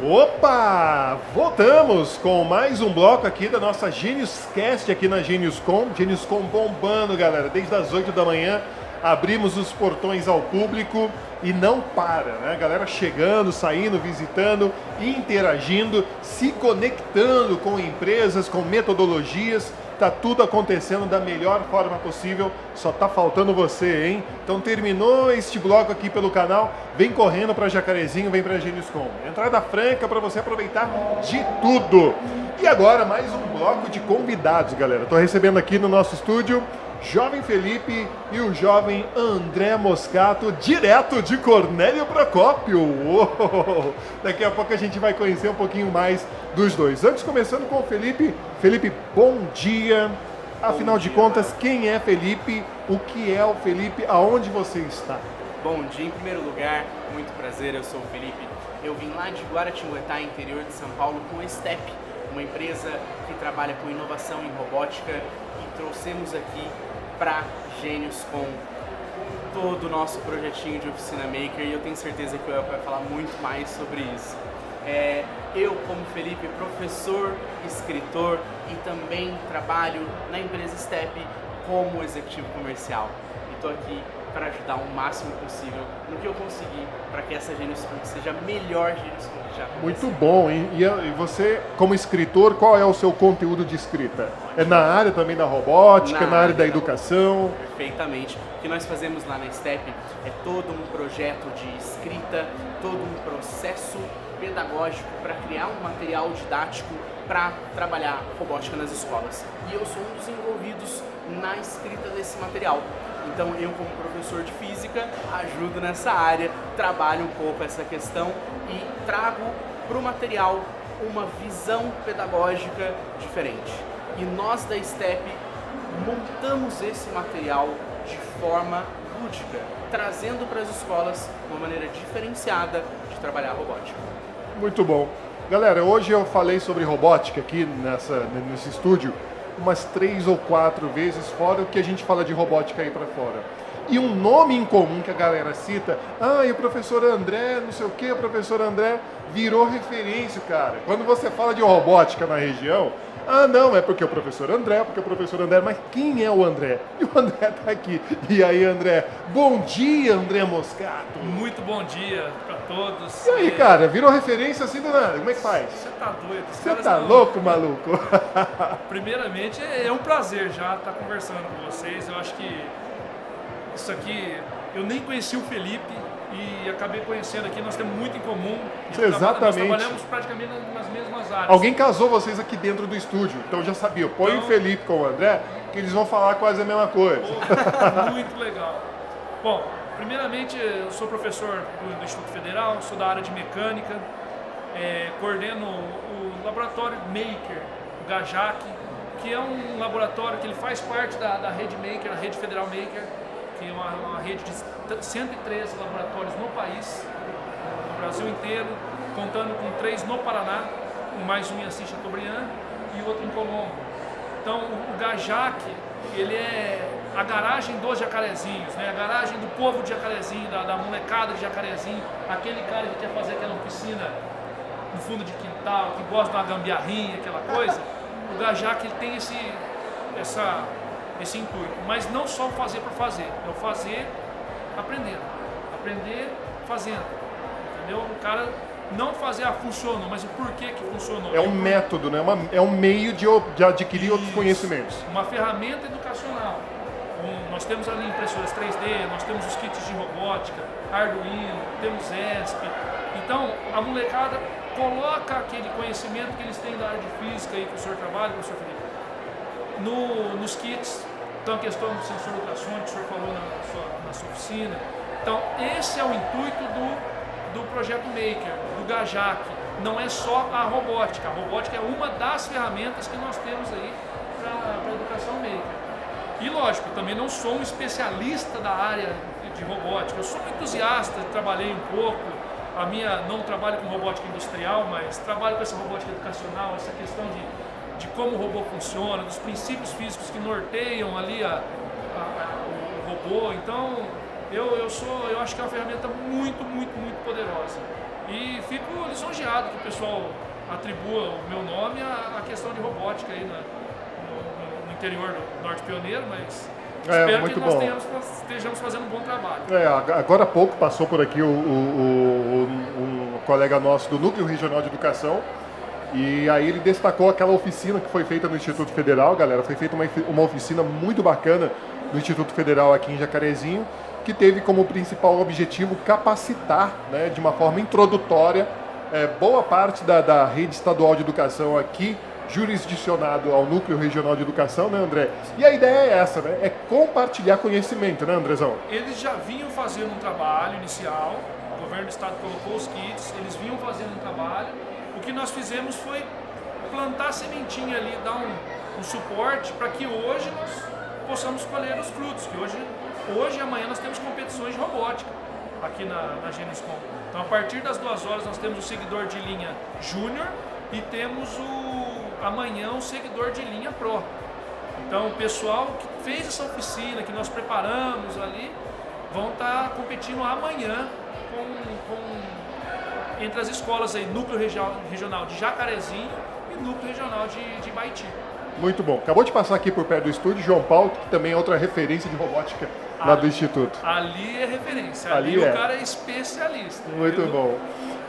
Opa! Voltamos com mais um bloco aqui da nossa Genius Cast aqui na GeniusCon. GeniusCon bombando, galera. Desde as 8 da manhã abrimos os portões ao público e não para, né? Galera chegando, saindo, visitando, interagindo, se conectando com empresas, com metodologias. Tá tudo acontecendo da melhor forma possível, só tá faltando você, hein? Então terminou este bloco aqui pelo canal, vem correndo para Jacarezinho, vem para GeniusCon. Entrada franca para você aproveitar de tudo. E agora mais um bloco de convidados, galera. Tô recebendo aqui no nosso estúdio Jovem Felipe e o jovem André Moscato, direto de Cornélio Procópio. Uou! Daqui a pouco a gente vai conhecer um pouquinho mais dos dois. Antes, começando com o Felipe. Felipe, bom dia. Afinal de contas, quem é Felipe? O que é o Felipe? Aonde você está? Bom dia, em primeiro lugar, muito prazer, eu sou o Felipe. Eu vim lá de Guaratinguetá, interior de São Paulo, com a STEP, uma empresa que trabalha com inovação em robótica, e trouxemos aqui para GeniusCon todo o nosso projetinho de Oficina Maker, e eu tenho certeza que o El vai falar muito mais sobre isso. Eu, como Felipe, professor, escritor e também trabalho na empresa STEP como executivo comercial. E estou aqui para ajudar o máximo possível no que eu conseguir para que essa GeniusCon seja a melhor GeniusCon que já aconteceu. Muito bom, hein? E você, como escritor, qual é o seu conteúdo de escrita? É na área também da robótica, na área da educação? Perfeitamente. O que nós fazemos lá na STEP é todo um projeto de escrita, todo um processo pedagógico para criar um material didático para trabalhar robótica nas escolas. E eu sou um dos envolvidos na escrita desse material. Então eu, como professor de física, ajudo nessa área, trabalho um pouco essa questão e trago para o material uma visão pedagógica diferente. E nós da STEP montamos esse material de forma lúdica, trazendo para as escolas uma maneira diferenciada de trabalhar a robótica. Muito bom. Galera, hoje eu falei sobre robótica aqui nesse estúdio umas 3 ou 4 vezes, fora o que a gente fala de robótica aí para fora. E um nome em comum que a galera cita, e o professor André, não sei o que, o professor André virou referência, cara. Quando você fala de robótica na região, não, é porque o professor André, mas quem é o André? E o André tá aqui. E aí, André, bom dia, André Moscato. Muito bom dia para todos. E aí, cara, virou referência assim do nada, como é que faz? Você tá doido? Você tá louco, maluco? Primeiramente, é um prazer já estar conversando com vocês. Eu acho que isso aqui, eu nem conheci o Felipe e acabei conhecendo aqui, nós temos muito em comum. Exatamente. Nós trabalhamos praticamente nas mesmas áreas. Alguém casou vocês aqui dentro do estúdio, então já sabia. Põe o Felipe com o André, que eles vão falar quase a mesma coisa. Muito legal. Bom, primeiramente, eu sou professor do Instituto Federal, sou da área de mecânica, coordeno o laboratório Maker, o GAJAC, que é um laboratório que ele faz parte da rede Maker, a rede Federal Maker, que é uma rede de 113 laboratórios no país, no Brasil inteiro, contando com 3 no Paraná, mais um em Assis Chateaubriand e outro em Colombo. Então o GAJAC, ele é a garagem dos jacarezinhos, né? A garagem do povo de Jacarezinho, da molecada de Jacarezinho, aquele cara que quer fazer aquela oficina no fundo de quintal, que gosta de uma gambiarrinha, aquela coisa. O GAJAC, ele tem esse intuito, mas não só fazer por fazer, é o fazer aprendendo, aprender fazendo, entendeu? O cara não fazer funcionou, mas o porquê que funcionou. É um método, né? É um meio de adquirir outros conhecimentos. Uma ferramenta educacional. Nós temos ali impressoras 3D, nós temos os kits de robótica, Arduino, temos ESP. Então, a molecada coloca aquele conhecimento que eles têm da área de física aí que o senhor trabalha, professor Felipe, nos kits. Então, a questão do sensor ultrassônico que o senhor falou na sua oficina. Então, esse é o intuito do projeto Maker, do GAJAC. Não é só a robótica. A robótica é uma das ferramentas que nós temos aí para a educação Maker. E, lógico, também não sou um especialista da área de robótica. Eu sou um entusiasta, trabalhei um pouco. Não trabalho com robótica industrial, mas trabalho com essa robótica educacional, essa questão de como o robô funciona, dos princípios físicos que norteiam ali o robô. Então, eu acho que é uma ferramenta muito, muito, muito poderosa. E fico lisonjeado que o pessoal atribua o meu nome à questão de robótica aí no interior do Norte Pioneiro, mas espero que nós estejamos fazendo um bom trabalho. Agora há pouco passou por aqui um colega nosso do Núcleo Regional de Educação, e aí ele destacou aquela oficina que foi feita no Instituto Federal, galera. Foi feita uma oficina muito bacana no Instituto Federal aqui em Jacarezinho, que teve como principal objetivo capacitar, né, de uma forma introdutória, boa parte da rede estadual de educação aqui, jurisdicionado ao Núcleo Regional de Educação, né, André? E a ideia é essa, né? É compartilhar conhecimento, né, Andrezão? Eles já vinham fazendo um trabalho inicial, o governo do estado colocou os kits, eles vinham fazendo um trabalho. O que nós fizemos foi plantar a sementinha ali, dar um suporte para que hoje nós possamos colher os frutos, que hoje e amanhã nós temos competições de robótica aqui na Geniuscom. Então, a partir das 2 horas nós temos o seguidor de linha Júnior e temos amanhã o seguidor de linha Pro. Então, o pessoal que fez essa oficina, que nós preparamos ali, vão estar competindo amanhã entre as escolas aí, Núcleo Regional de Jacarezinho e Núcleo Regional de Baiti. Muito bom. Acabou de passar aqui por perto do estúdio João Paulo, que também é outra referência de robótica lá do Instituto. Ali é referência, ali o cara é especialista. Muito bom.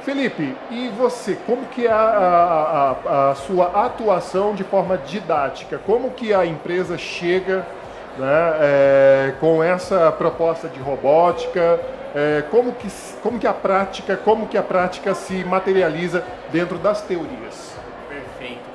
Felipe, e você, como que é a sua atuação de forma didática? Como que a empresa chega, né, com essa proposta de robótica? Como que a prática se materializa dentro das teorias? Perfeito.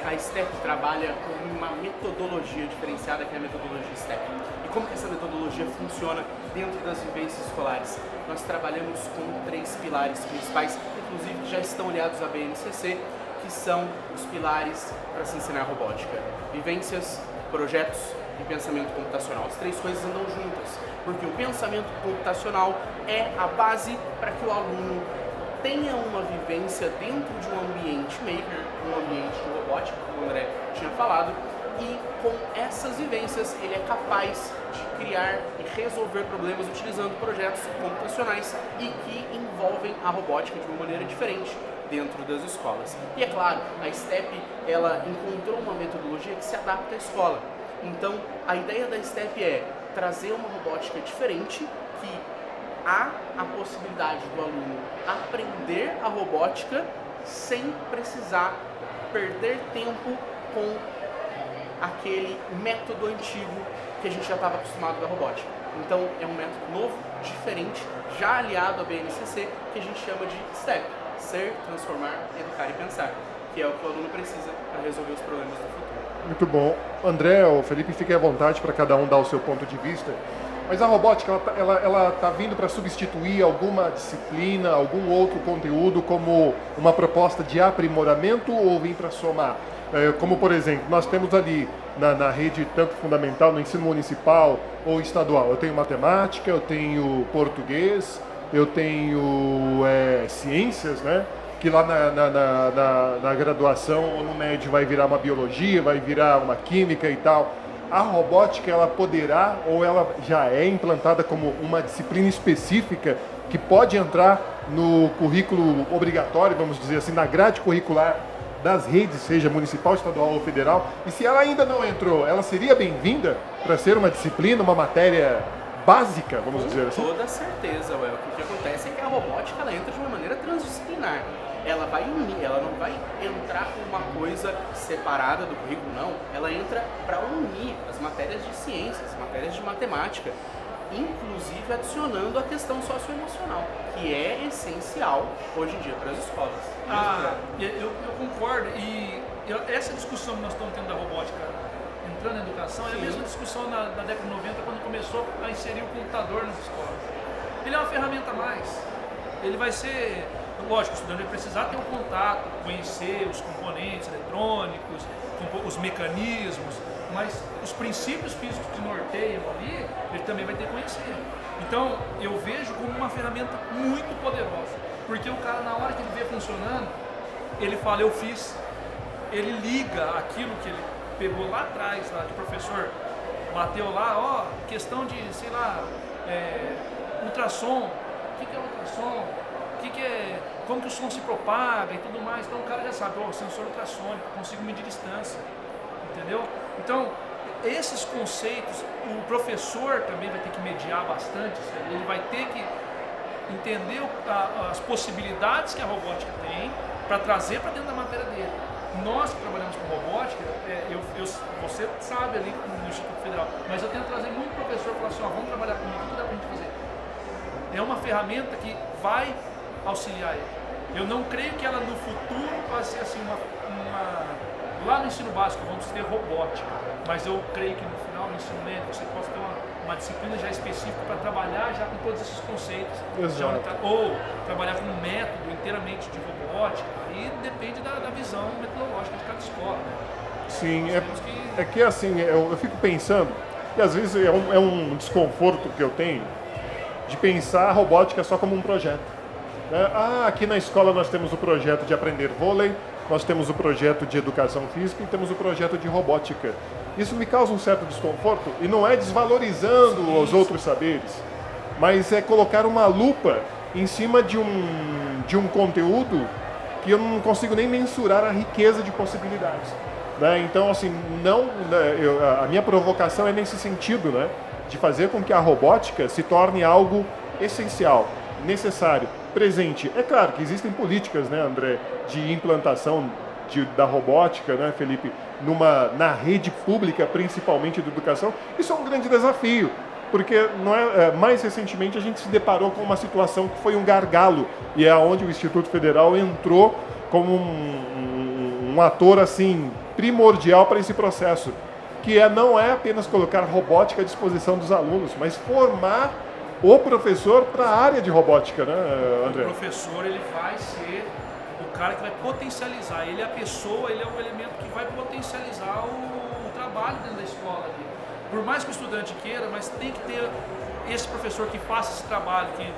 A STEP trabalha com uma metodologia diferenciada, que é a metodologia STEP. E como que essa metodologia funciona dentro das vivências escolares? Nós trabalhamos com 3 pilares principais, inclusive que já estão aliados à BNCC, que são os pilares para se ensinar robótica: vivências, projetos e pensamento computacional. As 3 coisas andam juntas, porque o pensamento computacional é a base para que o aluno tenha uma vivência dentro de um ambiente maker, um ambiente de robótica, como o André tinha falado, e com essas vivências ele é capaz de criar e resolver problemas utilizando projetos computacionais e que envolvem a robótica de uma maneira diferente dentro das escolas. E é claro, a STEP ela encontrou uma metodologia que se adapta à escola. Então, a ideia da STEP é trazer uma robótica diferente, que há a possibilidade do aluno aprender a robótica sem precisar perder tempo com aquele método antigo que a gente já estava acostumado da robótica. Então, é um método novo, diferente, já aliado à BNCC, que a gente chama de STEP: ser, transformar, educar e pensar, que é o que o aluno precisa para resolver os problemas do futuro. Muito bom. André ou Felipe, fiquem à vontade para cada um dar o seu ponto de vista. Mas a robótica, ela está vindo para substituir alguma disciplina, algum outro conteúdo como uma proposta de aprimoramento, ou vem para somar? Como, por exemplo, nós temos ali na rede tanto fundamental, no ensino municipal ou estadual, eu tenho matemática, eu tenho português, eu tenho ciências, né? Que lá na graduação ou no médio vai virar uma biologia, vai virar uma química e tal. A robótica, ela poderá, ou ela já é implantada como uma disciplina específica que pode entrar no currículo obrigatório, vamos dizer assim, na grade curricular das redes, seja municipal, estadual ou federal. E se ela ainda não entrou, ela seria bem-vinda para ser uma disciplina, uma matéria básica, vamos dizer assim? Com toda certeza, Well. O que acontece é que a robótica ela entra de uma maneira transdisciplinar. Ela vai unir, ela não vai entrar com uma coisa separada do currículo, não. Ela entra para unir as matérias de ciências, as matérias de matemática, inclusive adicionando a questão socioemocional, que é essencial hoje em dia para as escolas. Eu concordo, e essa discussão que nós estamos tendo da robótica entrando na educação é a mesma discussão na década de 90, quando começou a inserir o computador nas escolas. Ele é uma ferramenta a mais, ele vai ser... Lógico, o estudante vai precisar ter um contato, conhecer os componentes eletrônicos, os mecanismos, mas os princípios físicos que norteiam ali, ele também vai ter que conhecer. Então, eu vejo como uma ferramenta muito poderosa, porque o cara, na hora que ele vê funcionando, ele fala, eu fiz. Ele liga aquilo que ele pegou lá atrás, lá, que o professor bateu lá, questão de, sei lá, ultrassom. O que é ultrassom? como que o som se propaga e tudo mais. Então o cara já sabe, sensor ultrassônico, consigo medir distância, entendeu? Então, esses conceitos, o professor também vai ter que mediar bastante, ele vai ter que entender as possibilidades que a robótica tem para trazer para dentro da matéria dele. Nós que trabalhamos com robótica, você sabe ali no Instituto Federal, mas eu tento trazer muito professor e falar assim, vamos trabalhar comigo, o que dá pra gente fazer? É uma ferramenta que vai auxiliar ele. Eu não creio que ela no futuro vai ser assim lá no ensino básico vamos ter robótica, mas eu creio que no final, no ensino médio, você possa ter uma disciplina já específica para trabalhar já com todos esses conceitos. Ou trabalhar com um método inteiramente de robótica, aí depende da visão metodológica de cada escola. Né? Sim, é que assim, eu fico pensando, e às vezes é um desconforto que eu tenho, de pensar a robótica só como um projeto. Né? Aqui na escola nós temos o projeto de aprender vôlei, nós temos o projeto de educação física e temos o projeto de robótica. Isso me causa um certo desconforto e não é desvalorizando os outros saberes, mas é colocar uma lupa em cima de um conteúdo que eu não consigo nem mensurar a riqueza de possibilidades. Né? Então, assim, a minha provocação é nesse sentido, né? De fazer com que a robótica se torne algo essencial, necessário, presente. É claro que existem políticas, né, André, de implantação da robótica, né, Felipe, na rede pública, principalmente de educação. Isso é um grande desafio, porque mais recentemente a gente se deparou com uma situação que foi um gargalo, e é onde o Instituto Federal entrou como um ator assim primordial para esse processo, que não é apenas colocar robótica à disposição dos alunos, mas formar o professor para a área de robótica, né, André? O professor, ele vai ser o cara que vai potencializar, ele é a pessoa, ele é o elemento que vai potencializar o trabalho dentro da escola ali. Por mais que o estudante queira, mas tem que ter esse professor que faça esse trabalho, que,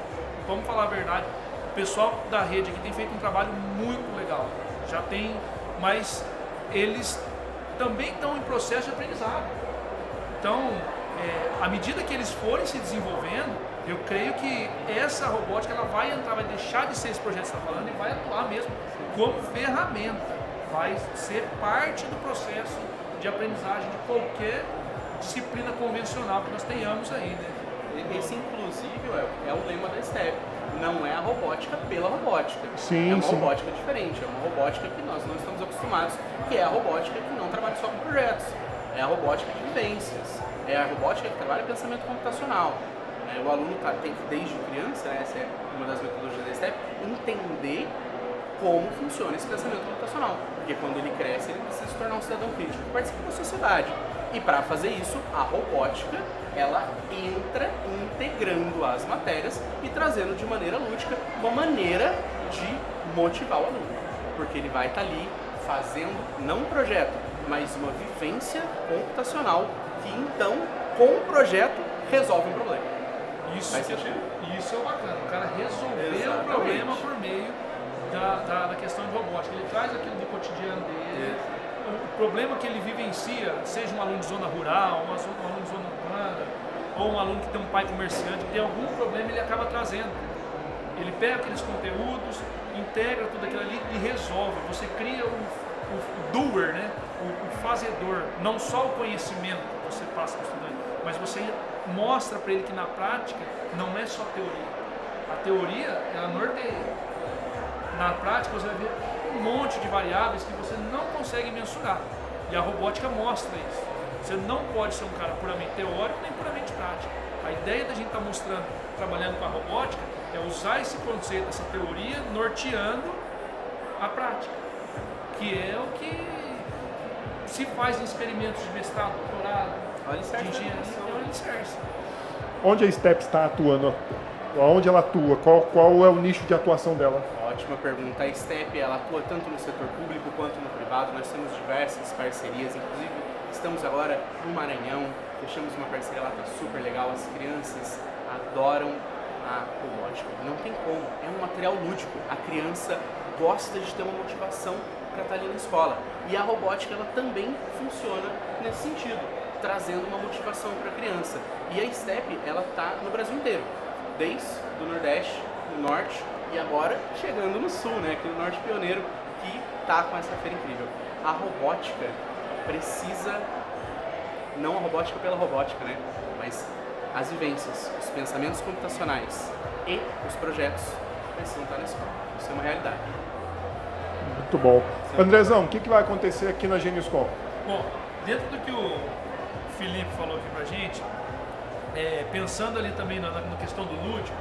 vamos falar a verdade, o pessoal da rede aqui tem feito um trabalho muito legal, já tem, mas eles também estão em processo de aprendizado. Então, à medida que eles forem se desenvolvendo, eu creio que essa robótica ela vai entrar, vai deixar de ser esse projeto que você está falando e vai atuar mesmo como ferramenta, vai ser parte do processo de aprendizagem de qualquer disciplina convencional que nós tenhamos aí, né? Esse, inclusive, é o lema da STEP. Não é a robótica pela robótica. Sim, é uma robótica diferente, é uma robótica que nós não estamos acostumados, que é a robótica que não trabalha só com projetos. É a robótica de vivências. É a robótica que trabalha pensamento computacional. O aluno tem que, desde criança, né, essa é uma das metodologias da STEP, entender como funciona esse pensamento computacional. Porque quando ele cresce, ele precisa se tornar um cidadão crítico que participa da sociedade. E para fazer isso, a robótica, ela entra integrando as matérias e trazendo de maneira lúdica uma maneira de motivar o aluno. Porque ele vai estar ali fazendo, não um projeto, mas uma vivência computacional que então, com o projeto, resolve um problema. Isso é bacana, o cara resolver o problema por meio da questão de robótica. Ele traz aquilo do cotidiano dele, o problema que ele vivencia, seja um aluno de zona rural, um aluno de zona urbana, ou um aluno que tem um pai comerciante, que tem algum problema, ele acaba trazendo. Ele pega aqueles conteúdos, integra tudo aquilo ali e resolve. Você cria o doer, né? O fazedor, não só o conhecimento que você passa para o estudante, mas você mostra para ele que na prática não é só teoria. A teoria, ela norteia. Na prática você vai ver um monte de variáveis que você não consegue mensurar. E a robótica mostra isso. Você não pode ser um cara puramente teórico nem puramente prático. A ideia da gente estar mostrando, trabalhando com a robótica, é usar esse conceito, essa teoria, norteando a prática. Que é o que se faz em experimentos de mestrado, doutorado, de engenharia, é o alicerce. Onde a STEP está atuando? Onde ela atua? Qual é o nicho de atuação dela? Ótima pergunta. A STEP ela atua tanto no setor público quanto no privado. Nós temos diversas parcerias, inclusive estamos agora no Maranhão, fechamos uma parceria lá que é super legal. As crianças adoram a robótica. Não tem como, é um material lúdico. A criança gosta de ter uma motivação para estar ali na escola. E a robótica ela também funciona nesse sentido, trazendo uma motivação para a criança. E a STEP ela está no Brasil inteiro, desde o Nordeste, do Norte E agora chegando no sul, né, aqui no Norte Pioneiro, que tá com essa feira incrível. A robótica precisa, não a robótica pela robótica, né, mas as vivências, os pensamentos computacionais e os projetos precisam estar na escola. Isso é uma realidade. Muito bom. Andrezão, o que vai acontecer aqui na Geniuscom? Bom, dentro do que o Felipe falou aqui pra gente, pensando ali também na questão do lúdico,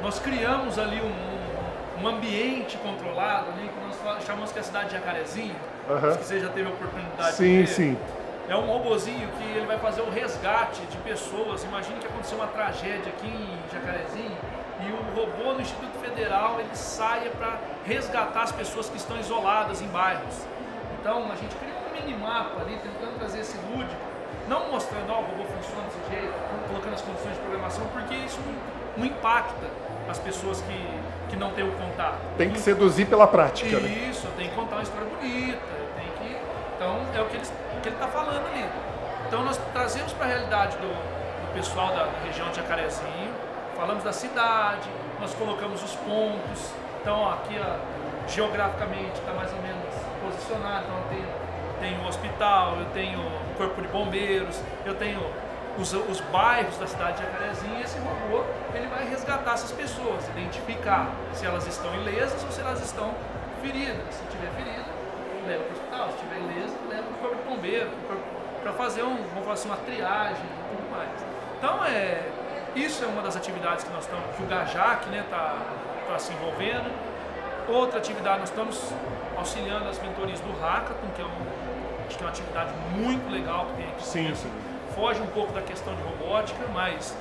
nós criamos ali um ambiente controlado ali, que nós chamamos que é a cidade de Jacarezinho. Se você já teve a oportunidade de ver. Sim. É um robozinho que ele vai fazer o resgate de pessoas. Imagine que aconteceu uma tragédia aqui em Jacarezinho e o robô no Instituto Federal ele saia para resgatar as pessoas que estão isoladas em bairros. Então a gente cria um minimapa ali, tentando trazer esse lúdico, não mostrando, o robô funciona desse jeito, colocando as condições de programação, porque isso não impacta as pessoas que não têm o contato. Tem que seduzir pela prática, né? Isso, tem que contar uma história bonita, então é o que ele está falando ali. Então nós trazemos para a realidade do pessoal da região de Jacarezinho, falamos da cidade, nós colocamos os pontos, então aqui geograficamente está mais ou menos posicionado, então eu tenho o hospital, eu tenho o corpo de bombeiros, eu tenho os bairros da cidade de Jacarezinho, e esse robô ele vai resgatar essas pessoas, identificar se elas estão ilesas ou se elas estão feridas. Se tiver ferida, leva para o hospital, se estiver ilesa, leva para o corpo de bombeiro, para fazer uma triagem e tudo mais. Então isso é uma das atividades que nós estamos, que o GAJAC está se envolvendo. Outra atividade, nós estamos auxiliando as mentorias do Hackathon, que acho que é uma atividade muito legal que tem aqui. Sim. Foge um pouco da questão de robótica, mas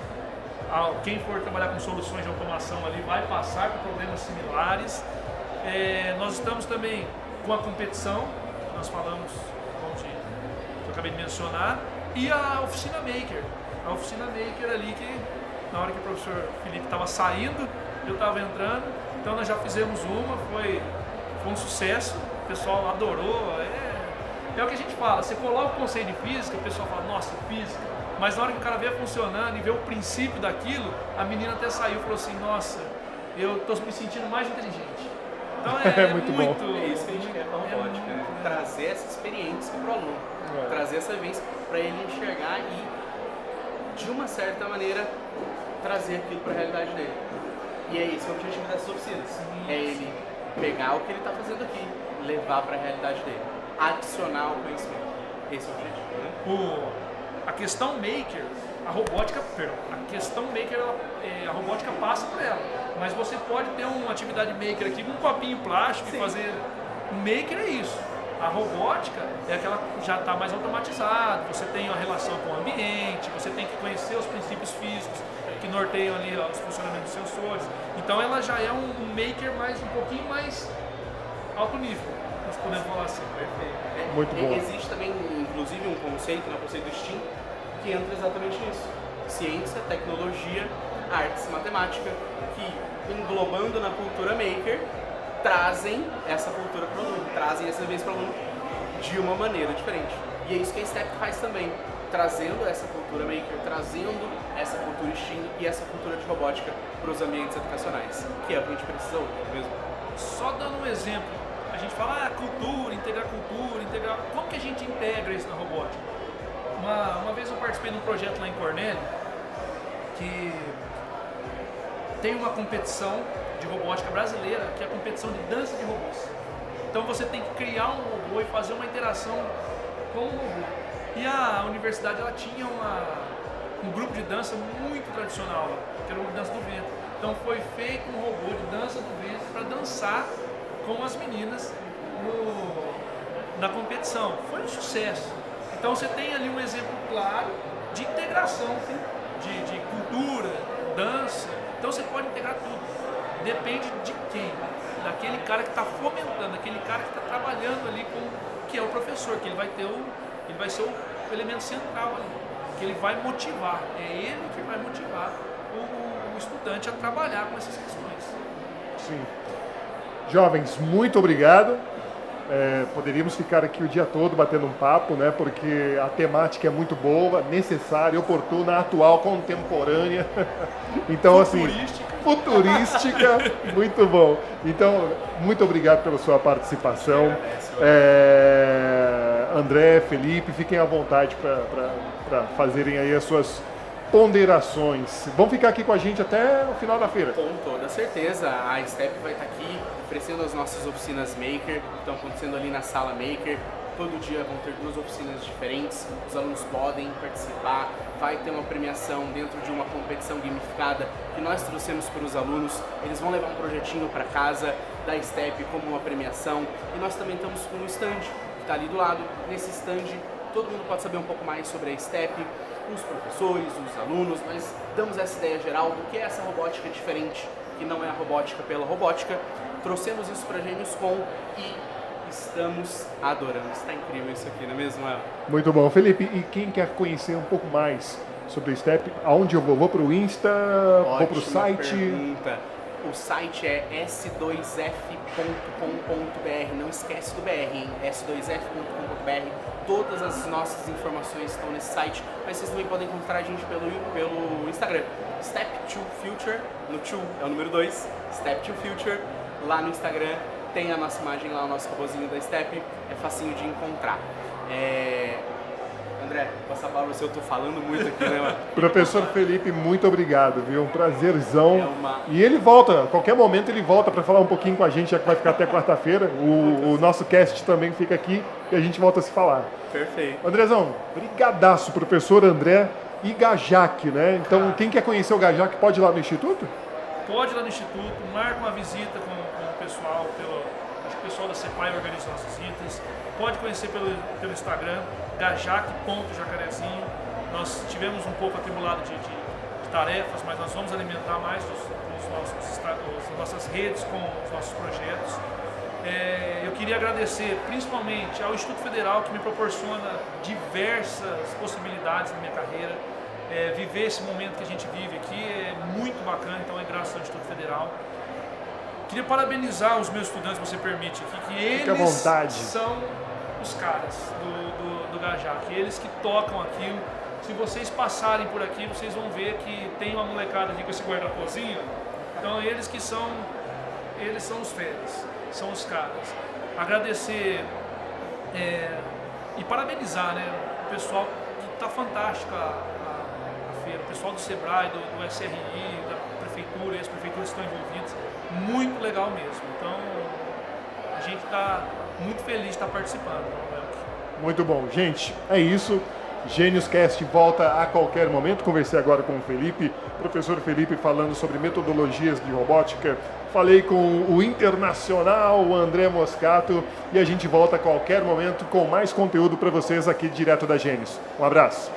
quem for trabalhar com soluções de automação ali vai passar por problemas similares. Nós estamos também com a competição, nós falamos, que eu acabei de mencionar, e a Oficina Maker. A Oficina Maker ali que, na hora que o professor Felipe estava saindo, eu estava entrando, então nós já fizemos foi um sucesso, o pessoal adorou. É o que a gente fala, você coloca o conceito de física, o pessoal fala, nossa, física, mas na hora que o cara vê funcionando e vê o princípio daquilo, a menina até saiu e falou assim, nossa, eu estou me sentindo mais inteligente. Então é muito bom. É isso que a gente quer com a robótica, né? Trazer essa experiência para o aluno, trazer essa vivência para ele enxergar e, de uma certa maneira, trazer aquilo para a realidade dele. E é esse o objetivo dessas oficinas, é ele pegar o que ele está fazendo aqui, levar para a realidade dele, adicionar o conhecimento. Esse é o objetivo, né? A questão maker, a robótica passa por ela, mas você pode ter uma atividade maker aqui com um copinho plástico e fazer. O maker é isso. A robótica é aquela que já está mais automatizada, você tem uma relação com o ambiente, você tem que conhecer os princípios físicos que norteiam ali os funcionamentos dos sensores. Então ela já é um maker um pouquinho mais alto nível, nós podemos falar assim. Perfeito. Muito bom. Existe também, inclusive, um conceito, o conceito do STEAM, que entra exatamente nisso. Ciência, tecnologia, artes, matemática, que englobando na cultura maker, trazem essa cultura para o aluno, trazem essa vivência para o aluno de uma maneira diferente. E é isso que a STEP faz também, trazendo essa cultura maker, trazendo essa cultura STEAM e essa cultura de robótica para os ambientes educacionais, que é o que a gente precisa hoje mesmo. Só dando um exemplo, a gente fala cultura, integrar, como que a gente integra isso na robótica? Uma vez eu participei de um projeto lá em Cornélio, que tem uma competição de robótica brasileira, que é a competição de dança de robôs. Então você tem que criar um robô e fazer uma interação com o robô. E a universidade ela tinha um grupo de dança muito tradicional, que era o grupo de dança do vento. Então foi feito um robô de dança do vento para dançar com as meninas na competição. Foi um sucesso. Então você tem ali um exemplo claro de integração, de cultura, dança. Então você pode integrar tudo. Depende de quem? Daquele cara que está fomentando, daquele cara que está trabalhando ali que é o professor, que ele vai ser o elemento central ali, que ele vai motivar. É ele que vai motivar o estudante a trabalhar com essas questões. Sim. Jovens, muito obrigado. Poderíamos ficar aqui o dia todo batendo um papo, né? Porque a temática é muito boa, necessária, oportuna, atual, contemporânea. Então, futurística, muito bom. Então, muito obrigado pela sua participação. André, Felipe, fiquem à vontade para fazerem aí as suas ponderações. Vão ficar aqui com a gente até o final da feira. Com toda certeza, a STEP vai estar aqui oferecendo as nossas oficinas Maker, que estão acontecendo ali na sala Maker. Todo dia vão ter 2 oficinas diferentes, os alunos podem participar, vai ter uma premiação dentro de uma competição gamificada que nós trouxemos para os alunos. Eles vão levar um projetinho para casa da STEP como uma premiação, e nós também estamos com um stand que está ali do lado. Nesse stand todo mundo pode saber um pouco mais sobre a STEP, os professores, os alunos. Nós damos essa ideia geral do que é essa robótica diferente, que não é a robótica pela robótica. Trouxemos isso para a GeniusCon e estamos adorando. Está incrível isso aqui, não é mesmo, El? Muito bom. Felipe, e quem quer conhecer um pouco mais sobre a STEP, aonde eu vou? Vou para o Insta? Ótima vou para o site? Pergunta. O site é s2f.com.br, não esquece do BR, hein? s2f.com.br. Todas as nossas informações estão nesse site, mas vocês também podem encontrar a gente pelo Instagram. Step to Future, no 2 é o número 2, Step to Future, lá no Instagram tem a nossa imagem lá, o nosso robozinho da Step, é facinho de encontrar. André, passar a palavra você, eu tô falando muito aqui, né, mano? Professor Felipe, muito obrigado, viu? Um prazerzão. E ele volta, a qualquer momento ele volta para falar um pouquinho com a gente, já que vai ficar até quarta-feira. O nosso cast também fica aqui e a gente volta a se falar. Perfeito. Andrezão, brigadaço, professor André e Gajac, né? Então, quem quer conhecer o Gajac pode ir lá no Instituto? Pode ir lá no Instituto, marca uma visita com o pessoal, acho que o pessoal da CEPAI organiza nossas visitas. Pode conhecer pelo Instagram, gajac.jacarezinho. Nós tivemos um pouco atribulado de tarefas, mas nós vamos alimentar mais as nossas redes com os nossos projetos. Eu queria agradecer principalmente ao Instituto Federal, que me proporciona diversas possibilidades na minha carreira. Viver esse momento que a gente vive aqui é muito bacana, então é graças ao Instituto Federal. Queria parabenizar os meus estudantes, se você permite aqui, que eles são os caras do Gajac, eles que tocam aquilo. Se vocês passarem por aqui, vocês vão ver que tem uma molecada aqui com esse guarda-pozinho. Então eles são os feras, são os caras. Agradecer e parabenizar, né, o pessoal que está fantástico a feira, o pessoal do Sebrae, do SRI, da prefeitura, e as prefeituras estão envolvidas. Muito legal mesmo. Então a gente está muito feliz de estar participando. Muito bom. Gente, é isso. GeniusCast volta a qualquer momento. Conversei agora com o Felipe, professor Felipe, falando sobre metodologias de robótica. Falei com o internacional, o André Moscato, e a gente volta a qualquer momento com mais conteúdo para vocês aqui direto da Genius. Um abraço.